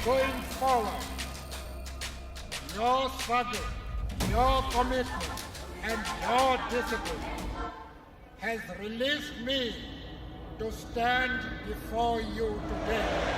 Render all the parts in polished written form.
going forward, your struggle, your commitment, and your discipline has released me to stand before you today.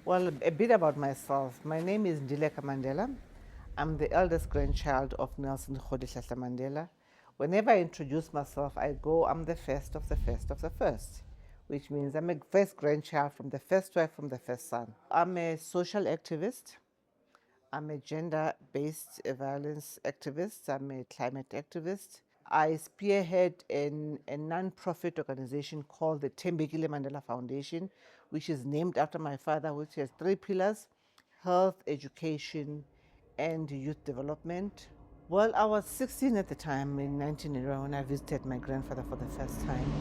Well, a bit about myself. My name is Ndileka Mandela. I'm the eldest grandchild of Nelson Mandela. Whenever I introduce myself, I go, I'm the first of the first of the first, which means I'm a first grandchild from the first wife, from the first son. I'm a social activist. I'm a gender-based violence activist. I'm a climate activist. I spearhead a non-profit organization called the Mbekile Mandela Foundation, which is named after my father, which has 3 pillars: health, education, and youth development. Well, I was 16 at the time in 1981 when I visited my grandfather for the first time.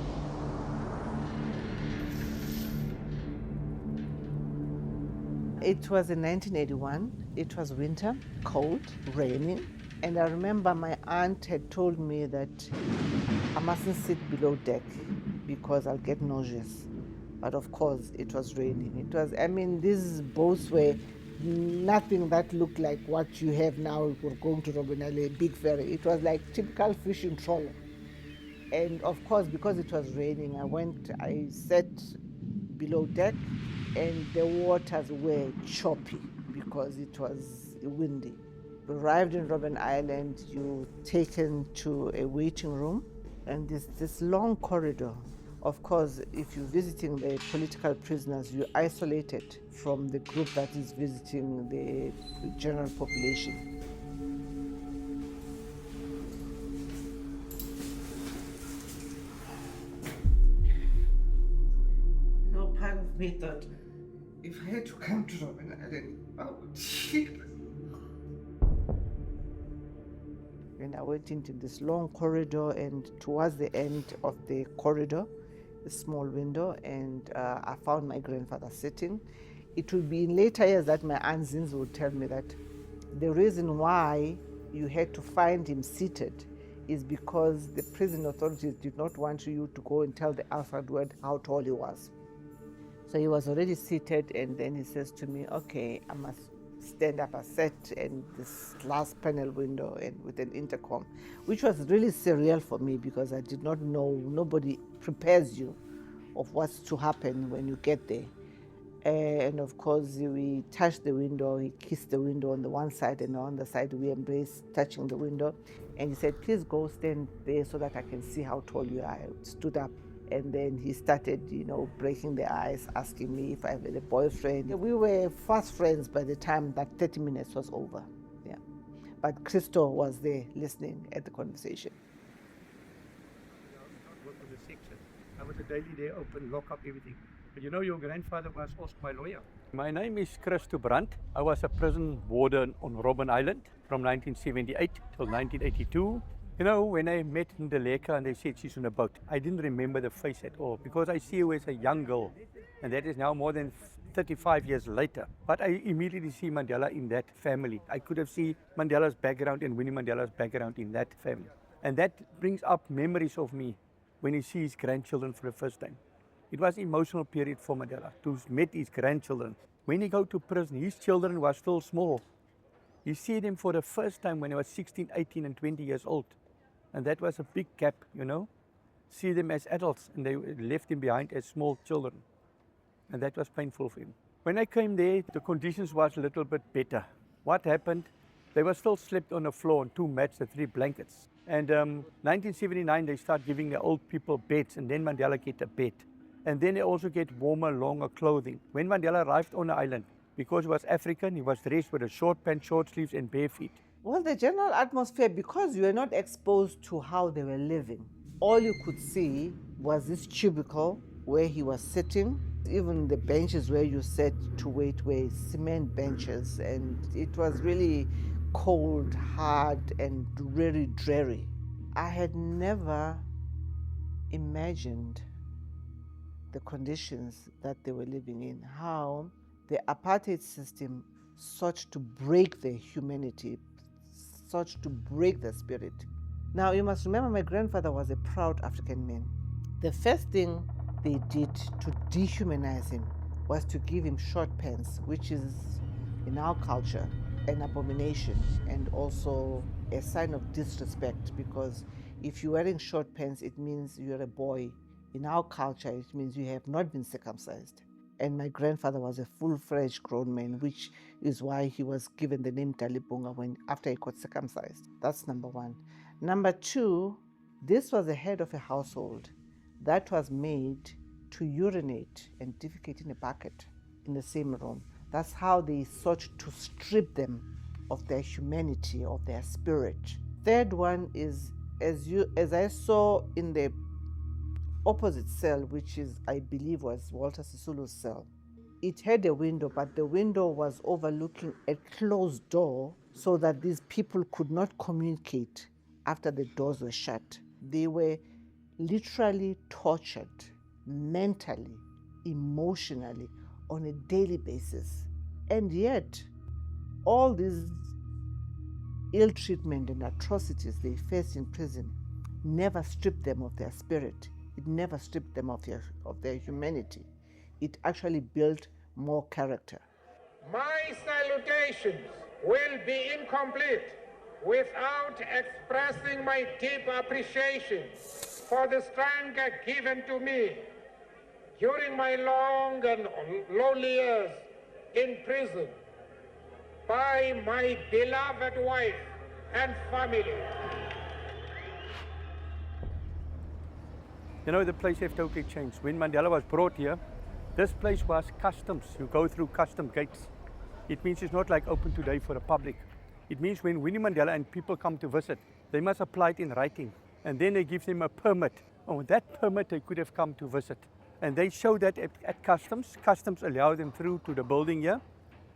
It was in 1981. It was winter, cold, raining. And I remember my aunt had told me that I mustn't sit below deck because I'll get nauseous. But of course, it was raining. These boats were nothing that looked like what you have now. We're going to Robben, a big ferry. It was like typical fishing trawler. And of course, because it was raining, I sat below deck, and the waters were choppy because it was windy. We arrived in Robben Island, you're taken to a waiting room, and this long corridor. Of course, if you're visiting the political prisoners, you're isolated from the group that is visiting the general population. Part of me thought, if I had to come to Robben Island, I would cheat. And I went into this long corridor, and towards the end of the corridor, a small window, and I found my grandfather sitting. It would be in later years that my Aunt Zins would tell me that the reason why you had to find him seated is because the prison authorities did not want you to go and tell the Alfred word how tall he was. So he was already seated, and then he says to me, okay, I must stand up. I sat in this glass panel window and with an intercom, which was really surreal for me because I did not know, nobody prepares you of what's to happen when you get there. And of course, we touched the window, he kissed the window on the one side, and on the side we embraced, touching the window. And he said, please go stand there so that I can see how tall you are. I stood up. And then he started, breaking the ice, asking me if I had a boyfriend. We were fast friends by the time that 30 minutes was over. Yeah. But Christo was there listening at the conversation. I worked with the section. I was a daily there, open, lock up, everything. But your grandfather was also my lawyer. My name is Christo Brandt. I was a prison warden on Robben Island from 1978 till 1982. When I met Ndileka and they said she's on a boat, I didn't remember the face at all because I see her as a young girl, and that is now more than 35 years later. But I immediately see Mandela in that family. I could have seen Mandela's background and Winnie Mandela's background in that family. And that brings up memories of me when he sees his grandchildren for the first time. It was an emotional period for Mandela to meet his grandchildren. When he go to prison, his children were still small. You see them for the first time when he was 16, 18 and 20 years old. And that was a big gap, See them as adults, and they left him behind as small children. And that was painful for him. When I came there, the conditions was a little bit better. What happened? They were still slept on the floor on 2 mats and 3 blankets. And 1979, they start giving the old people beds, and then Mandela get a bed. And then they also get warmer, longer clothing. When Mandela arrived on the island, because he was African, he was dressed with a short pants, short sleeves, and bare feet. Well, the general atmosphere, because you were not exposed to how they were living, all you could see was this cubicle where he was sitting. Even the benches where you sat to wait were cement benches, and it was really cold, hard, and very dreary. I had never imagined the conditions that they were living in, how the apartheid system sought to break their humanity, sought to break their spirit. Now, you must remember my grandfather was a proud African man. The first thing they did to dehumanize him was to give him short pants, which is, in our culture, an abomination and also a sign of disrespect, because if you're wearing short pants, it means you're a boy. In our culture, it means you have not been circumcised. And my grandfather was a full-fledged grown man, which is why he was given the name Talibunga after he got circumcised. That's number one. Number two, this was the head of a household that was made to urinate and defecate in a bucket in the same room. That's how they sought to strip them of their humanity, of their spirit. Third one is, as I saw in the opposite cell, which is, I believe, was Walter Sisulu's cell. It had a window, but the window was overlooking a closed door so that these people could not communicate after the doors were shut. They were literally tortured mentally, emotionally, on a daily basis. And yet, all these ill treatment and atrocities they faced in prison never stripped them of their spirit. It never stripped them of their humanity. It actually built more character. My salutations will be incomplete without expressing my deep appreciation for the strength given to me during my long and lonely years in prison by my beloved wife and family. You know, the place has totally changed. When Mandela was brought here, this place was customs. You go through custom gates. It means it's not like open today for the public. It means when Winnie Mandela and people come to visit, they must apply it in writing. And then they give them a permit. And with that permit, they could have come to visit. And they show that at customs. Customs allow them through to the building here.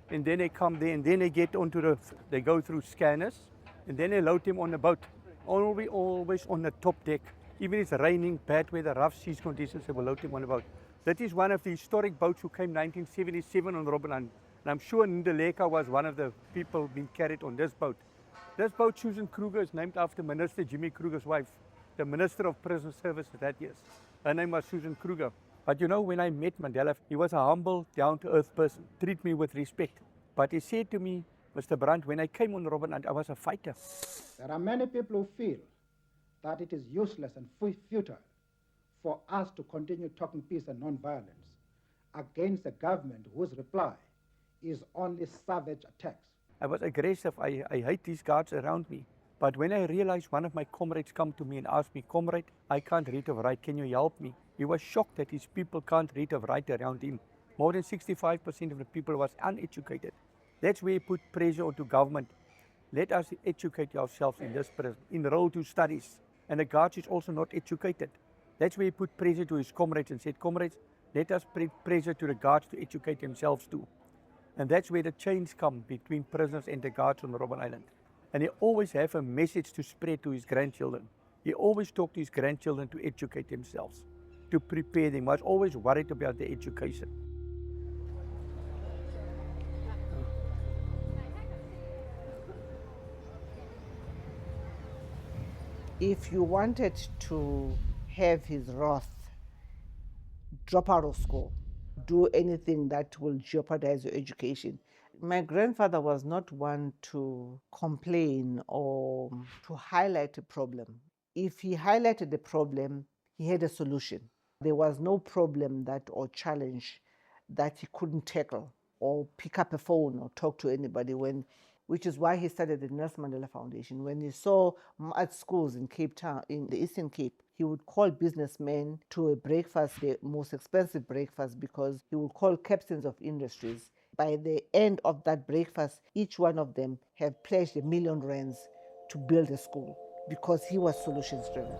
And then they come there, and then they get onto they go through scanners. And then they load them on the boat. Always on the top deck. Even if it's raining, bad weather, rough seas conditions, they will load them on the boat. That is one of the historic boats who came 1977 on Robben. And I'm sure Ndileka was one of the people being carried on this boat. This boat, Susan Kruger, is named after Minister Jimmy Kruger's wife, the Minister of Prison Service that year. Her name was Susan Kruger. But you know, when I met Mandela, he was a humble, down-to-earth person. Treat me with respect. But he said to me, Mr. Brandt, when I came on Robben, I was a fighter. There are many people who feel that it is useless and futile for us to continue talking peace and non-violence against a government whose reply is only savage attacks. I was aggressive. I hate these guards around me. But when I realized one of my comrades come to me and asked me, Comrade, I can't read or write, can you help me? He was shocked that his people can't read or write around him. More than 65% of the people was uneducated. That's where he put pressure onto government. Let us educate ourselves in this prison, enroll to studies. And the guards is also not educated. That's where he put pressure to his comrades and said, Comrades, let us put pressure to the guards to educate themselves too. And that's where the change come between prisoners and the guards on Robben Island. And he always have a message to spread to his grandchildren. He always talked to his grandchildren to educate themselves, to prepare them. He was always worried about their education. If you wanted to have his wrath, drop out of school, do anything that will jeopardize your education. My grandfather was not one to complain or to highlight a problem. If he highlighted the problem, he had a solution. There was no problem or challenge that he couldn't tackle or pick up a phone or talk to anybody, which is why he started the Nelson Mandela Foundation. When he saw at schools in Cape Town, in the Eastern Cape, he would call businessmen to a breakfast, the most expensive breakfast, because he would call captains of industries. By the end of that breakfast, each one of them have pledged R1 million to build a school because he was solutions driven.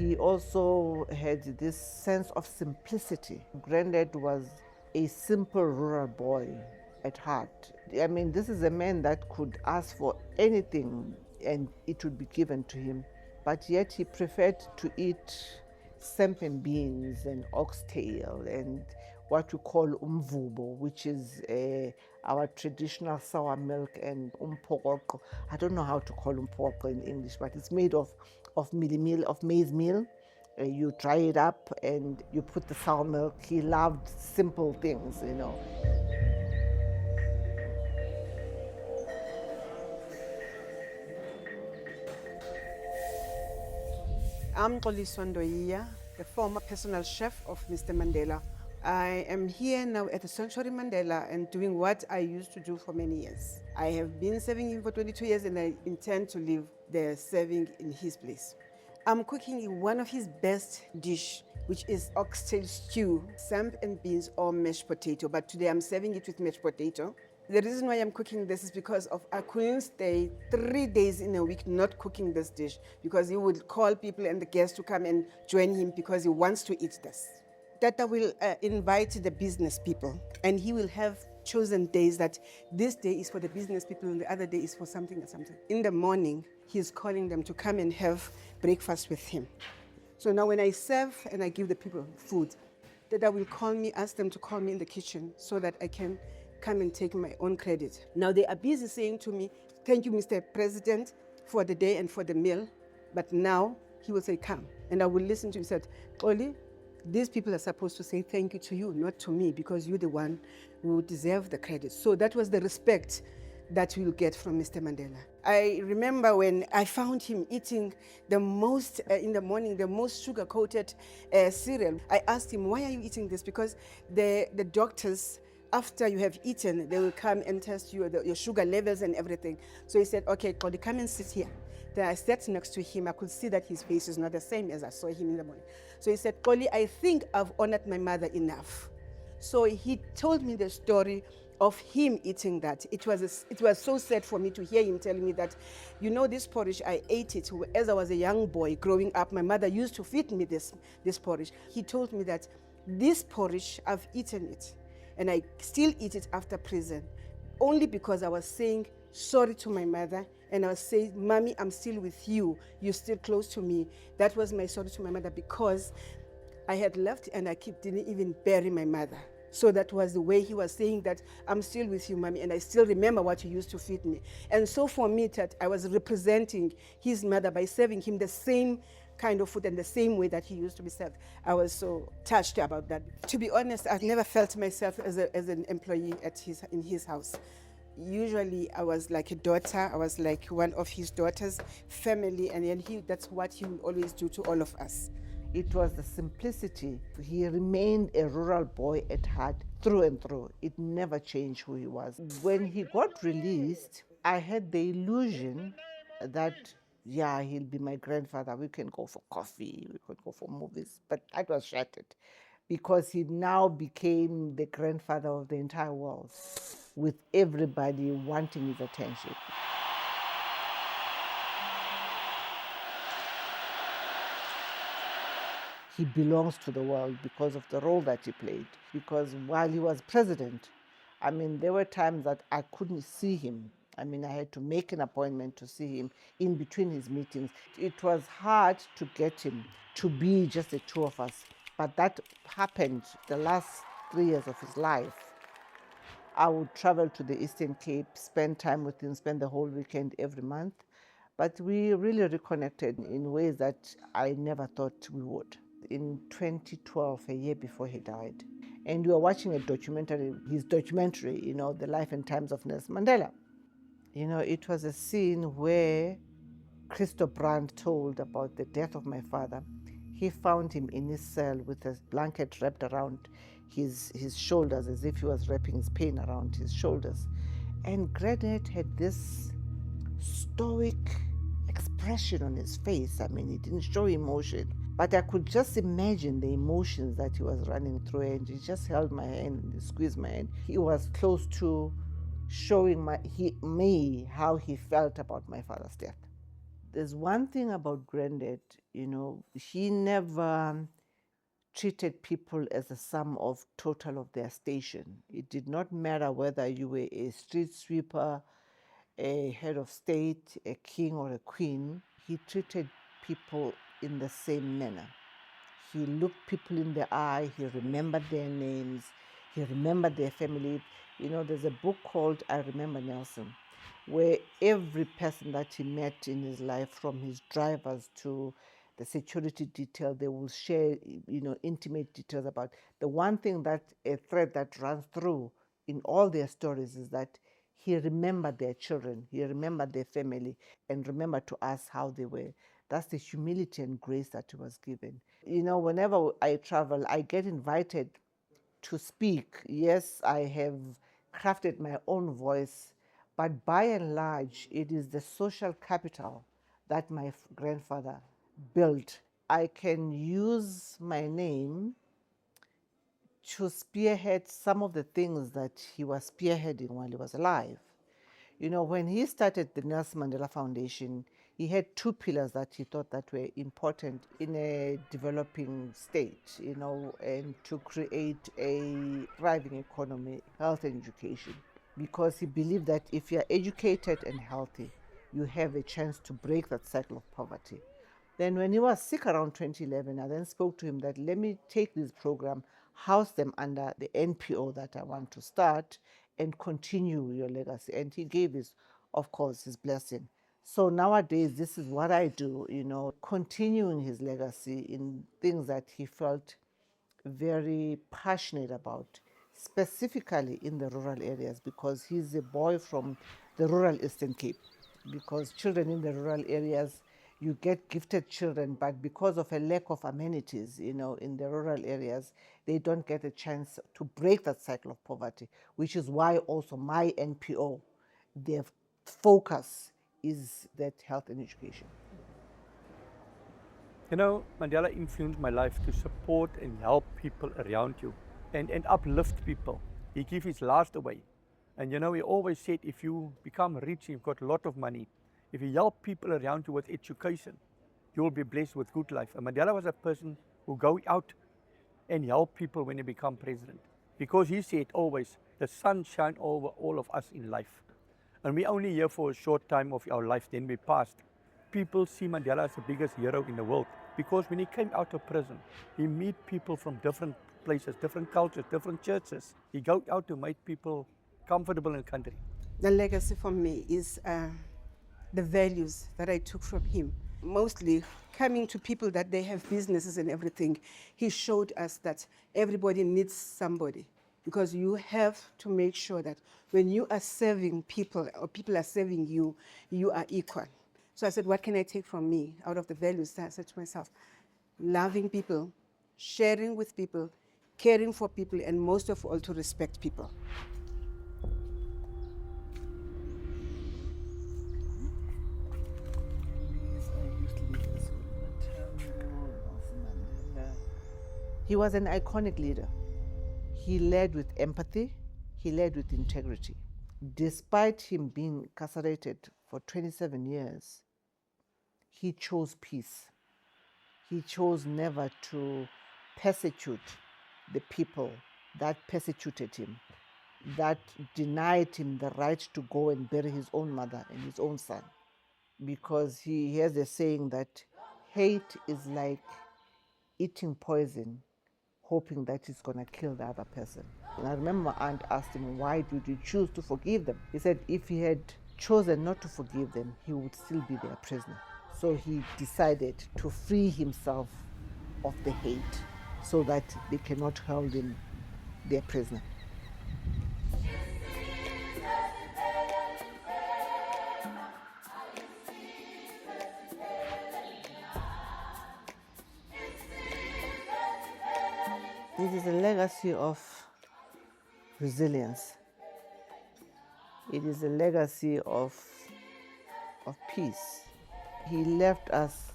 He also had this sense of simplicity. Granddad was a simple rural boy at heart. I mean, this is a man that could ask for anything and it would be given to him. But yet he preferred to eat sempen beans and oxtail and what we call umvubo, which is our traditional sour milk, and umpoko. I don't know how to call umpoko in English, but it's made of meal, of maize meal. You dry it up and you put the sour milk. He loved simple things, you know. I'm Xoliso Ndoyiya, the former personal chef of Mr. Mandela. I am here now at the Sanctuary Mandela and doing what I used to do for many years. I have been serving him for 22 years and I intend to live there serving in his place. I'm cooking one of his best dish, which is oxtail stew, samp and beans or mashed potato, but today I'm serving it with mashed potato. The reason why I'm cooking this is because I couldn't stay 3 days in a week not cooking this dish, because he would call people and the guests to come and join him because he wants to eat this. Tata will invite the business people, and he will have chosen days that this day is for the business people and the other day is for something or something. In the morning, he's calling them to come and have breakfast with him. So now when I serve and I give the people food, Tata will call me, ask them to call me in the kitchen so that I can come and take my own credit. Now they are busy saying to me, thank you, Mr. President, for the day and for the meal. But now he will say, come. And I will listen to him. He said, Oli, these people are supposed to say thank you to you, not to me, because you're the one who deserve the credit. So that was the respect that we'll get from Mr. Mandela. I remember when I found him eating the most, in the morning, the most sugar-coated cereal. I asked him, why are you eating this? Because the doctors, after you have eaten, they will come and test your sugar levels and everything. So he said, okay, Kodi, come and sit here. Then I sat next to him. I could see that his face is not the same as I saw him in the morning. So he said, Koli, I think I've honored my mother enough. So he told me the story of him eating that. It was so sad for me to hear him telling me that, you know, this porridge, I ate it as I was a young boy growing up. My mother used to feed me this porridge. He told me that this porridge, I've eaten it. And I still eat it after prison, only because I was saying sorry to my mother, and I was saying, Mommy, I'm still with you. You're still close to me. That was my sorry to my mother, because I had left and I didn't even bury my mother. So that was the way he was saying that I'm still with you, Mommy, and I still remember what you used to feed me. And so for me, that I was representing his mother by serving him the same kind of food and the same way that he used to be served. I was so touched about that. To be honest, I've never felt myself as an employee in his house. Usually I was like a daughter, I was like one of his daughters, family, and then that's what he would always do to all of us. It was the simplicity. He remained a rural boy at heart through and through. It never changed who he was. When he got released, I had the illusion that, yeah, he'll be my grandfather. We can go for coffee, we could go for movies. But that was shattered, because he now became the grandfather of the entire world, with everybody wanting his attention. He belongs to the world because of the role that he played. Because while he was president, I mean, there were times that I couldn't see him. I mean, I had to make an appointment to see him in between his meetings. It was hard to get him to be just the two of us. But that happened the last 3 years of his life. I would travel to the Eastern Cape, spend time with him, spend the whole weekend every month. But we really reconnected in ways that I never thought we would. In 2012, a year before he died, and we were watching a documentary, his documentary, you know, The Life and Times of Nelson Mandela. You know, it was a scene where Christo Brandt told about the death of my father. He found him in his cell with a blanket wrapped around his shoulders, as if he was wrapping his pain around his shoulders. And Granddad had this stoic expression on his face. I mean, he didn't show emotion, but I could just imagine the emotions that he was running through, and he just held my hand and squeezed my hand. He was close to showing me how he felt about my father's death. There's one thing about Granddad, he never treated people as a sum of total of their station. It did not matter whether you were a street sweeper, a head of state, a king or a queen. He treated people in the same manner. He looked people in the eye, he remembered their names, he remembered their family. There's a book called I Remember Nelson, where every person that he met in his life, from his drivers to the security detail, they will share, intimate details about. The one thing that a thread that runs through in all their stories is that he remembered their children, he remembered their family, and remembered to ask how they were. That's the humility and grace that he was given. Whenever I travel, I get invited to speak. Yes, I have crafted my own voice, but by and large, it is the social capital that my grandfather built. I can use my name to spearhead some of the things that he was spearheading while he was alive. When he started the Nelson Mandela Foundation, he had two pillars that he thought that were important in a developing state, and to create a thriving economy, health and education. Because he believed that if you're educated and healthy, you have a chance to break that cycle of poverty. Then when he was sick around 2011, I then spoke to him that let me take this program, house them under the NPO that I want to start, and continue your legacy. And he gave of course, his blessing. So nowadays, this is what I do, continuing his legacy in things that he felt very passionate about, specifically in the rural areas, because he's a boy from the rural Eastern Cape. Because children in the rural areas, you get gifted children, but because of a lack of amenities, in the rural areas, they don't get a chance to break that cycle of poverty, which is why also my NPO, their focus is that health and education. Mandela influenced my life to support and help people around you and uplift people. He gave his last away. And he always said, if you become rich, you've got a lot of money, if you help people around you with education, you will be blessed with good life. And Mandela was a person who go out and help people when he become president. Because he said always, the sun shine over all of us in life. And we're only here for a short time of our life, then we passed. People see Mandela as the biggest hero in the world. Because when he came out of prison, he meet people from different places, different cultures, different churches. He go out to make people comfortable in the country. The legacy for me is the values that I took from him. Mostly coming to people that they have businesses and everything. He showed us that everybody needs somebody, because you have to make sure that when you are serving people or people are serving you, you are equal. So I said, what can I take from me out of the values? I said to myself, loving people, sharing with people, caring for people, and most of all, to respect people. He was an iconic leader. He led with empathy, he led with integrity. Despite him being incarcerated for 27 years, he chose peace. He chose never to persecute the people that persecuted him, that denied him the right to go and bury his own mother and his own son. Because he has a saying that hate is like eating poison, hoping that it's going to kill the other person. And I remember my aunt asked him, why did you choose to forgive them? He said if he had chosen not to forgive them, he would still be their prisoner. So he decided to free himself of the hate so that they cannot hold him their prisoner. It is a legacy of resilience. It is a legacy of peace. He left us,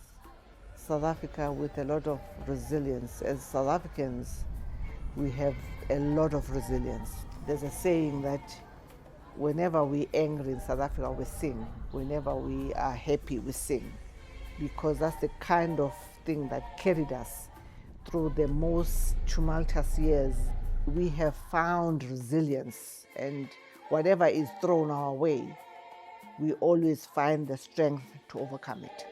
South Africa, with a lot of resilience. As South Africans, we have a lot of resilience. There's a saying that whenever we're angry in South Africa, we sing. Whenever we are happy, we sing. because that's the kind of thing that carried us through the most tumultuous years. We have found resilience, and whatever is thrown our way, we always find the strength to overcome it.